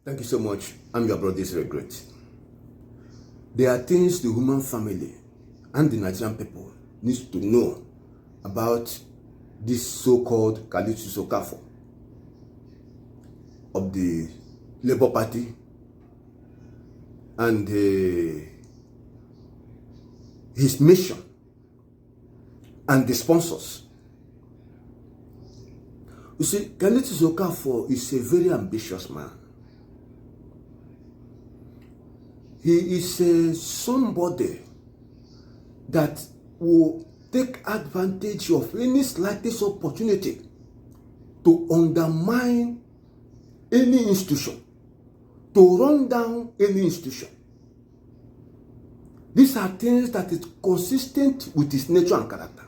Thank you so much. I'm your brother, Israel Great. There are things the human family and the Nigerian people needs to know about this so-called Calistus Okafor of the Labour Party and his mission and the sponsors. You see, Calistus Okafor is a very ambitious man. He is somebody that will take advantage of any slightest opportunity to undermine any institution, to run down any institution. These are things that is consistent with his nature and character.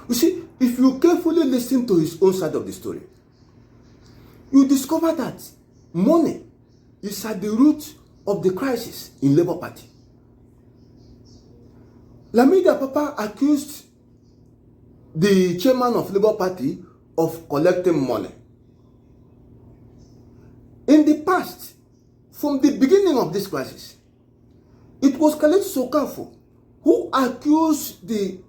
You see, if you carefully listen to his own side of the story, you discover that money is at the root of the crisis in Labour Party. Lamidi Apapa accused the chairman of Labour Party of collecting money. In the past, from the beginning of this crisis, it was Calistus Okafor who accused the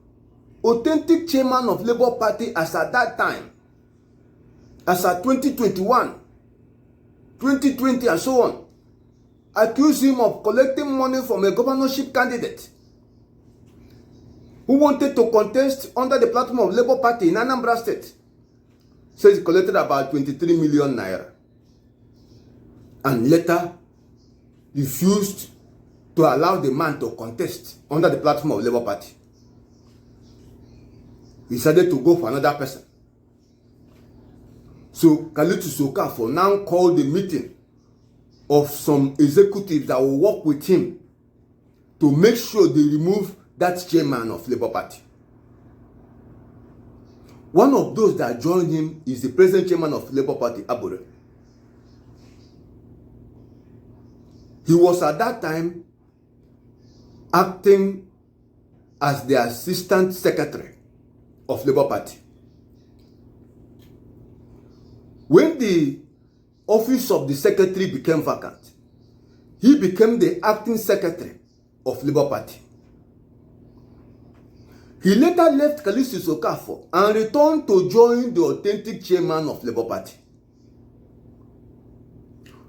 authentic chairman of Labour Party as at that time, as at 2021, 2020 and so on, accused him of collecting money from a governorship candidate who wanted to contest under the platform of Labour Party in Anambra State. Says he collected about 23 million naira and later refused to allow the man to contest under the platform of Labour Party. He decided to go for another person. So Calistus Okafor now called a meeting of some executives that will work with him to make sure they remove that chairman of Labour Party. One of those that joined him is the present chairman of Labour Party, Abure. He was at that time acting as the assistant secretary of Labour Party. When the office of the secretary became vacant, he became the acting secretary of Labour Party. He later left Calistus Okafor and returned to join the authentic chairman of Labour Party.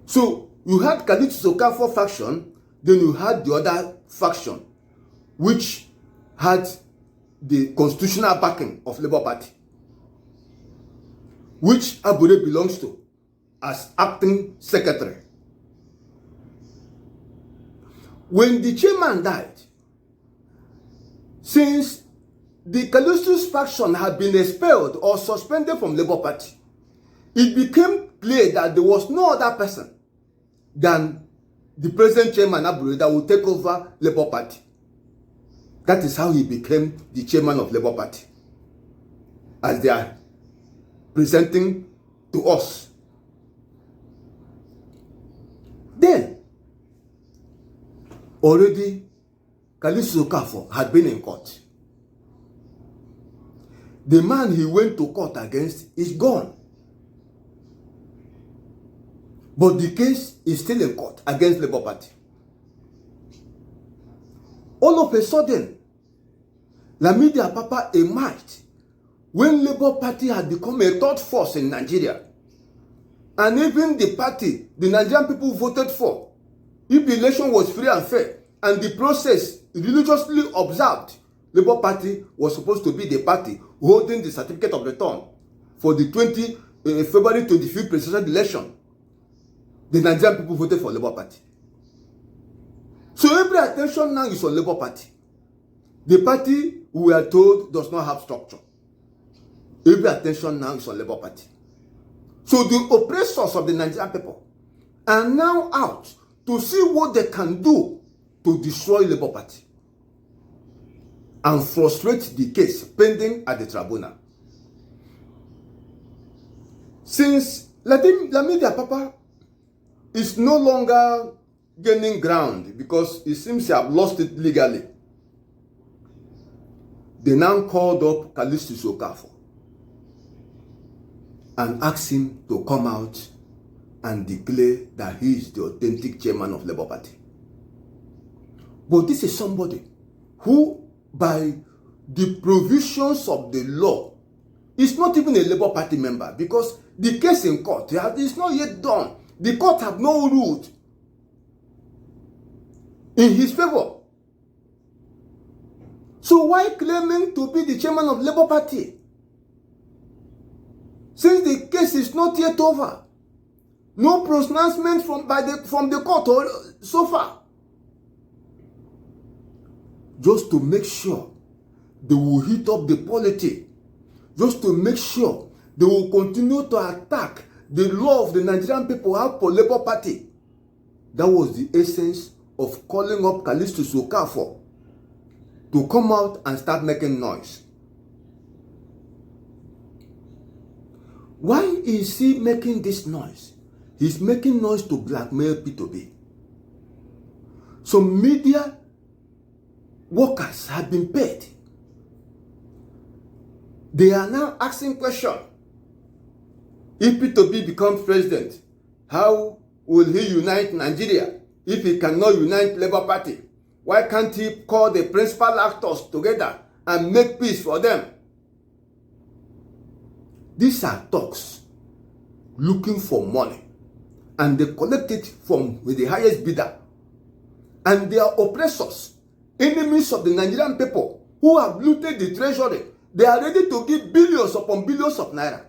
So you had Calistus Okafor faction, then you had the other faction, which had the constitutional backing of Labour Party, which Abure belongs to as acting secretary. When the chairman died, since the Calistus faction had been expelled or suspended from Labour Party, it became clear that there was no other person than the present chairman Abure that would take over Labour Party. That is how he became the chairman of Labour Party, as they are presenting to us. Then, already, Calistus Okafor had been in court. The man he went to court against is gone. But the case is still in court against Labour Party. All of a sudden, Lamidi Apapa emerged when Labour Party had become a third force in Nigeria. And even the party the Nigerian people voted for, if the election was free and fair and the process religiously observed, Labour Party was supposed to be the party holding the certificate of return for the February 25th presidential election. The Nigerian people voted for Labour Party. So every attention now is on Labour Party. The party, we are told, does not have structure. Every attention now is on Labour Party. So the oppressors of the Nigerian people are now out to see what they can do to destroy Labour Party and frustrate the case pending at the tribunal. Since Lamidi Apapa is no longer gaining ground because it seems to have lost it legally, they now called up Calistus Okafor and asked him to come out and declare that he is the authentic chairman of Labour Party. But this is somebody who, by the provisions of the law, is not even a Labour Party member, because the case in court is not yet done. The court have no ruled in his favor. So why claiming to be the chairman of Labour Party? Since the case is not yet over, no pronouncement from the court or so far. Just to make sure they will heat up the politics, just to make sure they will continue to attack the law of the Nigerian people have for Labour Party. That was the essence of calling up Calistus Okafor to come out and start making noise. Why is he making this noise? He's making noise to blackmail Peter Obi. Some media workers have been paid. They are now asking questions. If Peter Obi becomes president, how will he unite Nigeria if he cannot unite Labour Party? Why can't he call the principal actors together and make peace for them? These are talks looking for money, and they collect it from with the highest bidder. And they are oppressors, enemies of the Nigerian people who have looted the treasury. They are ready to give billions upon billions of naira.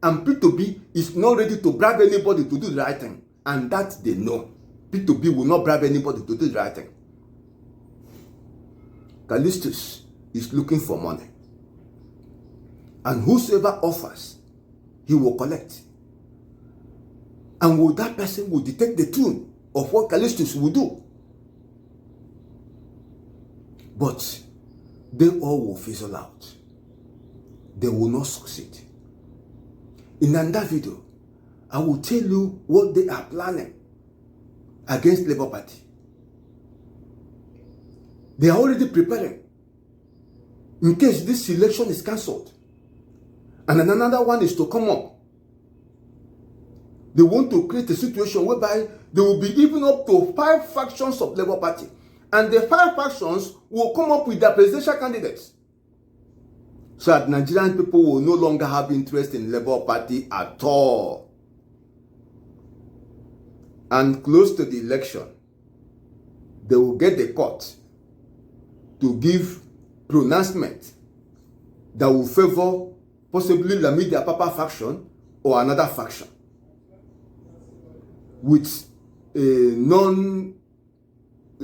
And Peter Obi is not ready to bribe anybody to do the right thing. And that they know. Peter Obi will not bribe anybody to do the right thing. Calistus is looking for money. And whosoever offers, he will collect. And will that person will detect the tune of what Calistus will do. But they all will fizzle out. They will not succeed. In another video, I will tell you what they are planning against Labour Party. They are already preparing in case this election is cancelled. And another one is to come up. They want to create a situation whereby there will be even up to 5 factions of Labour Party. And the 5 factions will come up with their presidential candidates. So that Nigerian people will no longer have interest in Labour Party at all. And close to the election, they will get the court to give pronouncement that will favor possibly Lamidi Apapa faction or another faction with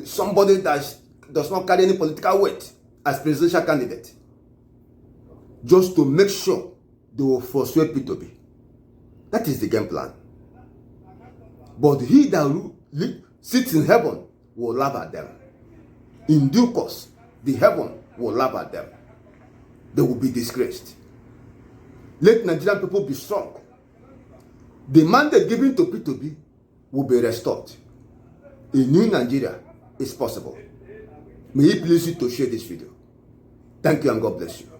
somebody that does not carry any political weight as presidential candidate, just to make sure they will frustrate Peter Obi. That is the game plan. But he that sits in heaven will laugh at them. In due course, the heaven will laugh at them. They will be disgraced. Let Nigerian people be strong. The mandate given to Peter Obi will be restored. A new Nigeria is possible. May it please you to share this video. Thank you and God bless you.